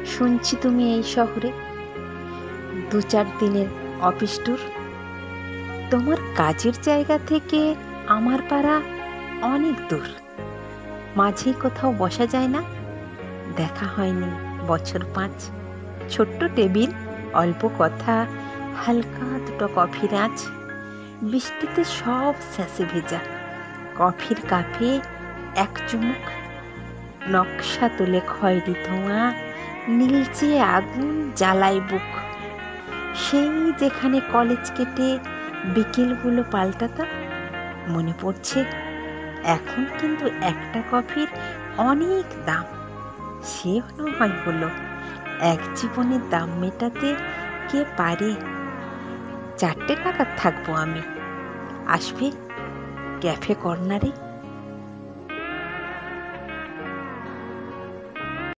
শুনছি তুমি এই শহরে 2-4 দিনের অফিস ট্যুর। তোমার কাজের জায়গা থেকে আমার পাড়া অনেক দূর। মাঝেই কোথাও বসা যায় না? দেখা হয়নি বছর 5। ছোট্ট টেবিল, অল্প কথা, হালকা দুটো কফির আঁচ। বৃষ্টিতে সব স্যাঁসে ভেজা। কফির কাপে এক চুমুক, নকশা তোলে খয়েরি ধোঁয়া, নীলচে আগুন জ্বালায় বুক। সেই যেখানে কলেজ কেটে বিকেলগুলো পাল্টাতাম, মনে পড়ছে এখন কিন্তু একটা কফির অনেক দাম। সে হয় হলো, এক জীবনের দাম মেটাতে কে পারে? 4টে নাগাদ থাকবো আমি। আসবে ক্যাফে কর্নারে।